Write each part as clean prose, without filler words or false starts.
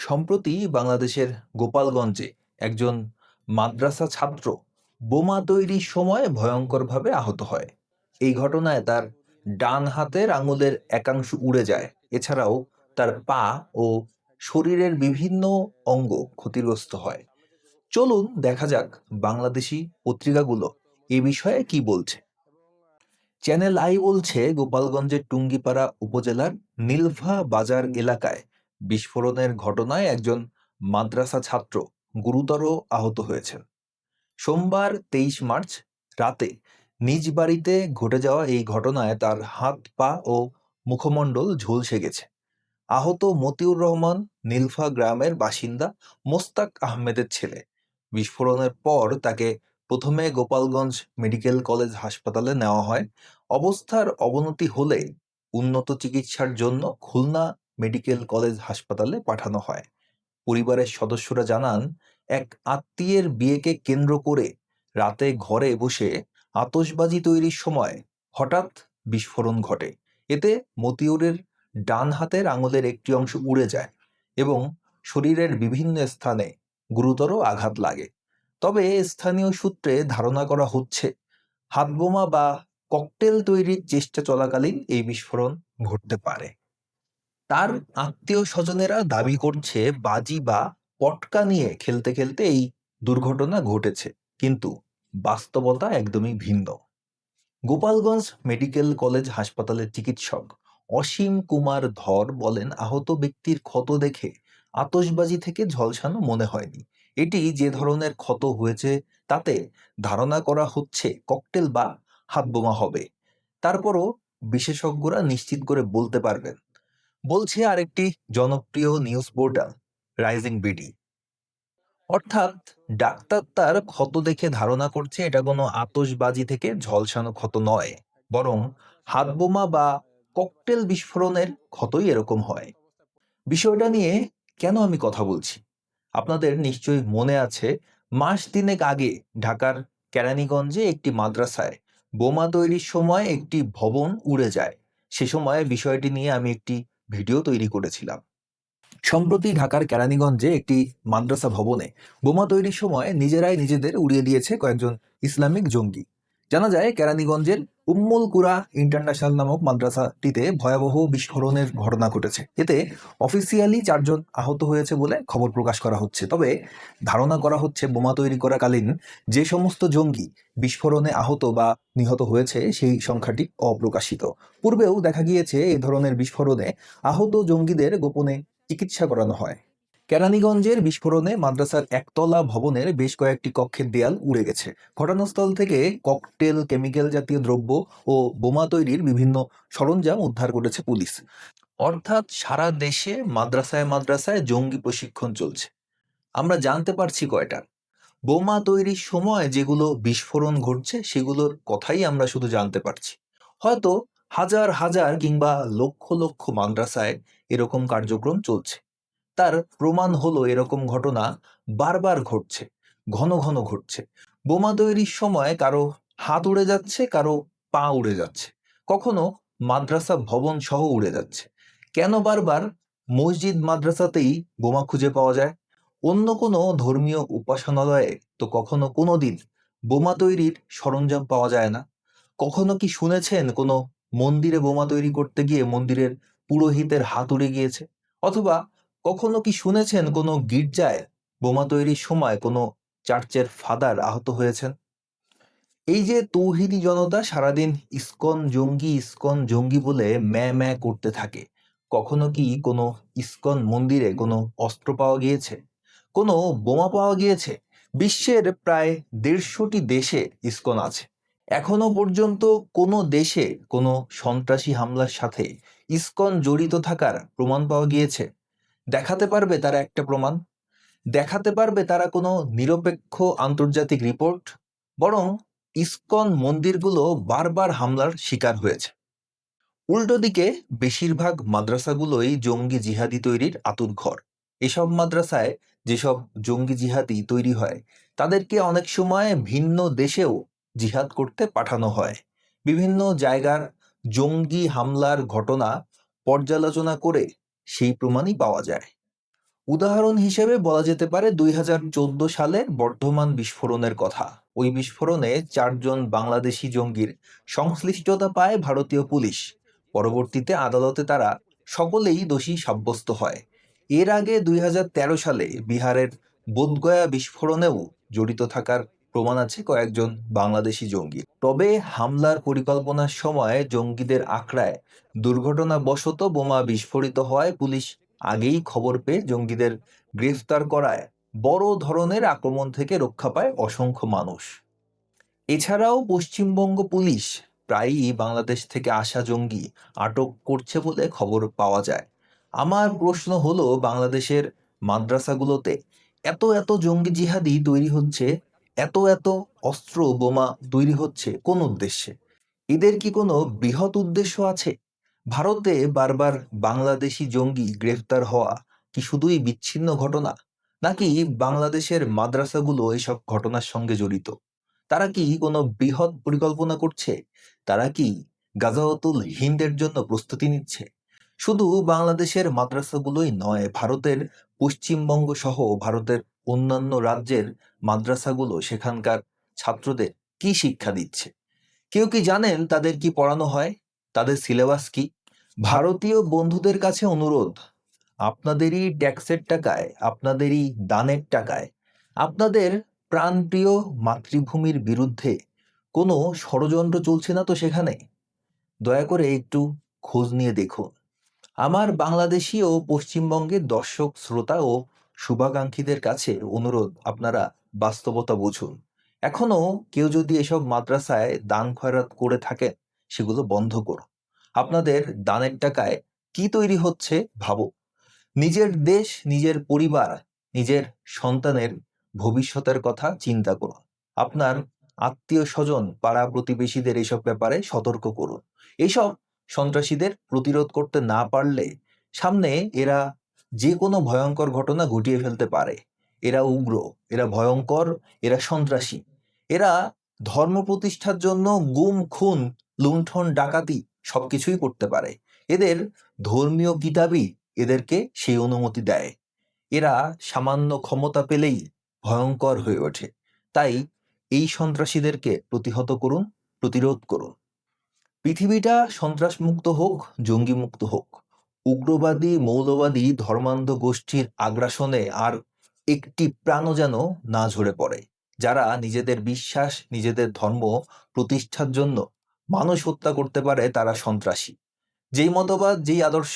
সম্প্রতি বাংলাদেশের গোপালগঞ্জে একজন মাদ্রাসা ছাত্র বোমা তৈরির সময় ভয়ঙ্করভাবে আহত হয়। এই ঘটনায় তার ডান হাতের আঙুলের একাংশ উড়ে যায়। এছাড়াও তার পা ও শরীরের বিভিন্ন অঙ্গ ক্ষতিগ্রস্ত হয়। চলুন দেখা যাক বাংলাদেশি পত্রিকাগুলো এ বিষয়ে কি বলছে। চ্যানেল আই বলছে, গোপালগঞ্জের টুঙ্গিপাড়া উপজেলার নীলফা বাজার এলাকায় বিস্ফোরণের ঘটনায় একজন মাদ্রাসা ছাত্র গুরুতর আহত হয়েছেন। সোমবার 23 মার্চ রাতে নিজ বাড়িতে ঘটে যাওয়া এই ঘটনায় তার হাত, পা ও মুখমণ্ডল ঝলসে গেছে। আহত মতিউর রহমান নীলফা গ্রামের বাসিন্দা মোস্তাক আহমেদের ছেলে। বিস্ফোরণের পর তাকে প্রথমে গোপালগঞ্জ মেডিকেল কলেজ হাসপাতালে নেওয়া হয়। অবস্থার অবনতি হলে উন্নত চিকিৎসার জন্য খুলনা মেডিকেল কলেজ হাসপাতালে পাঠানো হয়। পরিবারের সদস্যরা জানান, এক আত্মীয়ের বিয়েকে কেন্দ্র করে রাতে ঘরে বসে আতশবাজি তৈরির সময় হঠাৎ বিস্ফোরণ ঘটে। এতে মতিউরের ডান হাতের আঙুলের একটি অংশ উড়ে যায় এবং শরীরের বিভিন্ন স্থানে গুরুতর আঘাত লাগে। তবে স্থানীয় সূত্রে ধারণা করা হচ্ছে, হাতবোমা বা ককটেল তৈরির চেষ্টা চলাকালীন এই বিস্ফোরণ ঘটতে পারে। তার আত্মীয় স্বজনেরা দাবি করছে, বাজি বা পটকা নিয়ে খেলতে খেলতে এই দুর্ঘটনা ঘটেছে, কিন্তু বাস্তবতা একদমই ভিন্ন। গোপালগঞ্জ মেডিকেল কলেজ হাসপাতালের চিকিৎসক অসীম কুমার ধর বলেন, আহত ব্যক্তির ক্ষত দেখে আতশবাজি থেকে ঝলসানো মনে হয়নি। এটি যে ধরনের ক্ষত হয়েছে তাতে ধারণা করা হচ্ছে ককটেল বা হাতবোমা হবে। তারপরও বিশেষজ্ঞরা নিশ্চিত করে বলতে পারবেন, বলছে আরেকটি জনপ্রিয় নিউজ পোর্টাল রাইজিং বিডি। অর্থাৎ ডাক্তার তার ক্ষত দেখে ধারণা করছে এটা কোনো আতশবাজি থেকে ঝলসানো ক্ষত নয়, বরং হাতবোমা বা ককটেল বিস্ফোরণের ক্ষতই এরকম হয়। বিষয়টা নিয়ে কেন আমি কথা বলছি, আপনাদের নিশ্চয়ই মনে আছে, মাস তিনেক আগে ঢাকার কেরানীগঞ্জে একটি মাদ্রাসায় বোমা তৈরির সময় একটি ভবন উড়ে যায়। সে সময় বিষয়টি নিয়ে আমি একটি ভিডিও তৈরি করেছিলাম। সম্প্রতি ঢাকার কেরানীগঞ্জে একটি মাদ্রাসা ভবনে বোমা তৈরির সময় নিজেরাই নিজেদের উড়িয়ে দিয়েছে কয়েকজন ইসলামিক জঙ্গি। জানা যায়, কেরানীগঞ্জের উম্মুল কুরা ইন্টারন্যাশনাল নামক মাদ্রাসাটিতে ভয়াবহ বিস্ফোরণের ঘটনা ঘটেছে। এতে অফিসিয়ালি 4 জন আহত হয়েছে বলে খবর প্রকাশ করা হচ্ছে। তবে ধারণা করা হচ্ছে, বোমা তৈরি করাকালীন যে সমস্ত জঙ্গি বিস্ফোরণে আহত বা নিহত হয়েছে সেই সংখ্যাটি অপ্রকাশিত। পূর্বেও দেখা গিয়েছে এই ধরনের বিস্ফোরণে আহত জঙ্গিদের গোপনে চিকিৎসা করানো হয়। কেরানীগঞ্জের বিস্ফোরণে মাদ্রাসার একতলা ভবনের বেশ কয়েকটি কক্ষের দেয়াল উড়ে গেছে। ঘটনাস্থল থেকে ককটেল, কেমিক্যাল জাতীয় দ্রব্য ও বোমা তৈরির বিভিন্ন সরঞ্জাম উদ্ধার করেছে পুলিশ। অর্থাৎ সারা দেশে মাদ্রাসায় মাদ্রাসায় জঙ্গি প্রশিক্ষণ চলছে। আমরা জানতে পারছি কয়টা বোমা তৈরির সময় যেগুলো বিস্ফোরণ ঘটছে সেগুলোর কথাই আমরা শুধু জানতে পারছি। হয়তো হাজার হাজার কিংবা লক্ষ লক্ষ মাদ্রাসায় এরকম কার্যক্রম চলছে। তার প্রমাণ হলো এরকম ঘটনা বারবার ঘটছে, ঘন ঘন ঘটছে। বোমা তৈরির সময় কারো হাত উড়ে যাচ্ছে, কারো পা উড়ে যাচ্ছে, কখনো মাদ্রাসা ভবন সহ উড়ে যাচ্ছে। কেন বারবার মসজিদ মাদ্রাসাতেই বোমা খুঁজে পাওয়া যায়? অন্য কোনো ধর্মীয় উপাসনালয়ে তো কখনো কোনো দিন বোমা তৈরির সরঞ্জাম পাওয়া যায় না। কখনো কি শুনেছেন কোনো মন্দিরে বোমা তৈরি করতে গিয়ে মন্দিরের পুরোহিতের হাত উড়ে গিয়েছে? অথবা কখনো কি শুনেছেন কোনো গির্জায় বোমা তৈরির সময় কোনো চার্চের ফাদার আহত হয়েছেন? এই যে তৌহিদি জনতা সারাদিন ইসকন জঙ্গি, ইসকন জঙ্গি বলে ম্যাঁ ম্যাঁ করতে থাকে, কখনো কি কোনো ইসকন মন্দিরে কোনো অস্ত্র পাওয়া গিয়েছে, কোনো বোমা পাওয়া গিয়েছে? বিশ্বের প্রায় 150টি দেশে ইসকন আছে। এখনো পর্যন্ত কোনো দেশে কোনো সন্ত্রাসী হামলার সাথে ইসকন জড়িত থাকার প্রমাণ পাওয়া গিয়েছে? দেখাতে পারবে তারা একটা প্রমাণ? দেখাতে পারবে তারা কোনো নিরপেক্ষ আন্তর্জাতিক রিপোর্ট? বরং ইসকন মন্দিরগুলো বারবার হামলার শিকার হয়েছে। উল্টো দিকে বেশিরভাগ মাদ্রাসাগুলোই জঙ্গি জিহাদি তৈরির আঁতুড়ঘর। এসব মাদ্রাসায় যেসব জঙ্গি জিহাদি তৈরি হয় তাদেরকে অনেক সময় ভিন্ন দেশেও জিহাদ করতে পাঠানো হয়। বিভিন্ন জায়গার জঙ্গি হামলার ঘটনা পর্যালোচনা করে সেই প্রমাণই পাওয়া যায়। উদাহরণ হিসেবে বলা যেতে পারে 2014 সালের বর্ধমান বিস্ফোরণের কথা। ওই বিস্ফোরণে 4 জন বাংলাদেশি জঙ্গির সংশ্লিষ্টতা পায় ভারতীয় পুলিশ। পরবর্তীতে আদালতে তারা সকলেই দোষী সাব্যস্ত হয়। এর আগে 2013 সালে বিহারের বোধগয়া বিস্ফোরণেও জড়িত থাকার প্রমাণ আছে কয়েকজন বাংলাদেশি জঙ্গি। তবে হামলার পরিকল্পনার সময় জঙ্গিদের আখড়ায় দুর্ঘটনাবশত বোমা বিস্ফোরিত হওয়ায় পুলিশ আগেই খবর পেয়ে জঙ্গিদের গ্রেফতার করায় বড় ধরনের আক্রমণ থেকে রক্ষা পায় অসংখ্য মানুষ। এছাড়াও পশ্চিমবঙ্গ পুলিশ প্রায়ই বাংলাদেশ থেকে আসা জঙ্গি আটক করছে বলে খবর পাওয়া যায়। আমার প্রশ্ন হলো, বাংলাদেশের মাদ্রাসাগুলোতে এত এত জঙ্গি জিহাদি তৈরি হচ্ছে, এত এত অস্ত্র বোমা তৈরি হচ্ছে কোন উদ্দেশ্যে? এদের কি কোনো বৃহৎ উদ্দেশ্য আছে? ভারতে বারবার বাংলাদেশি জঙ্গি গ্রেফতার হওয়া কি শুধুই বিচ্ছিন্ন ঘটনা, নাকি বাংলাদেশের মাদ্রাসাগুলো এসব ঘটনার সঙ্গে জড়িত? তারা কি কোনো বৃহৎ পরিকল্পনা করছে? তারা কি গাজাওয়াতুল হিন্দের জন্য প্রস্তুতি নিচ্ছে? শুধু বাংলাদেশের মাদ্রাসাগুলোই নয়, ভারতের পশ্চিমবঙ্গ সহ ভারতের অন্যান্য রাজ্যের মাদ্রাসাগুলো সেখানকার ছাত্রদের কি শিক্ষা দিচ্ছে? কেউ কি জানেন তাদের কি পড়ানো হয়? তাদের সিলেবাস কি? ভারতীয় বন্ধুদের কাছে অনুরোধ, আপনাদেরই ট্যাক্সের টাকায়, আপনাদেরই দানের টাকায়, আপনাদের প্রাণপ্রিয় মাতৃভূমির বিরুদ্ধে কোনো ষড়যন্ত্র চলছে না তো সেখানে? দয়া করে একটু খোঁজ নিয়ে দেখুন। আমার বাংলাদেশি ও পশ্চিমবঙ্গের দর্শক, শ্রোতা ও শুভাকাঙ্ক্ষীদের কাছে অনুরোধ, আপনারা বাস্তবতা বুঝুন। এখনো কেউ যদি এসব মাদ্রাসায় দান খয়রাত করে থাকেন, সেগুলো বন্ধ করুন। আপনাদের দানের টাকায় কি তৈরি হচ্ছে ভাবুন। নিজের দেশ, নিজের পরিবার, নিজের সন্তানের ভবিষ্যতের কথা চিন্তা করুন। আপনার আত্মীয় স্বজন, পাড়া প্রতিবেশীদের এসব ব্যাপারে সতর্ক করুন। এইসব সন্ত্রাসীদের প্রতিরোধ করতে না পারলে সামনে এরা যে কোনো ভয়ঙ্কর ঘটনা ঘটিয়ে ফেলতে পারে। এরা উগ্র, এরা ভয়ঙ্কর, এরা সন্ত্রাসী। এরা ধর্ম প্রতিষ্ঠার জন্য গুম, খুন, লুণ্ঠন, ডাকাতি সবকিছুই করতে পারে। এদের ধর্মীয় কিতাবই এদেরকে সেই অনুমতি দেয়। এরা সামান্য ক্ষমতা পেলেই ভয়ঙ্কর হয়ে ওঠে। তাই এই সন্ত্রাসীদেরকে প্রতিহত করুন, প্রতিরোধ করুন। পৃথিবীটা সন্ত্রাসমুক্ত হোক, জঙ্গিমুক্ত হোক। উগ্রবাদী, মৌলবাদী, ধর্মান্ধ গোষ্ঠীর আগ্রাসনে আর একটি প্রাণও যেন না ঝরে পড়ে। যারা নিজেদের বিশ্বাস, নিজেদের ধর্ম প্রতিষ্ঠার জন্য মানুষ হত্যা করতে পারে, তারা সন্ত্রাসী। যেই মতবাদ, যেই আদর্শ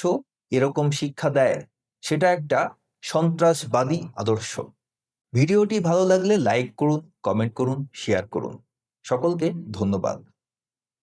এরকম শিক্ষা দেয়, সেটা একটা সন্ত্রাসবাদী আদর্শ। ভিডিওটি ভালো লাগলে লাইক করুন, কমেন্ট করুন, শেয়ার করুন। সকলকে ধন্যবাদ।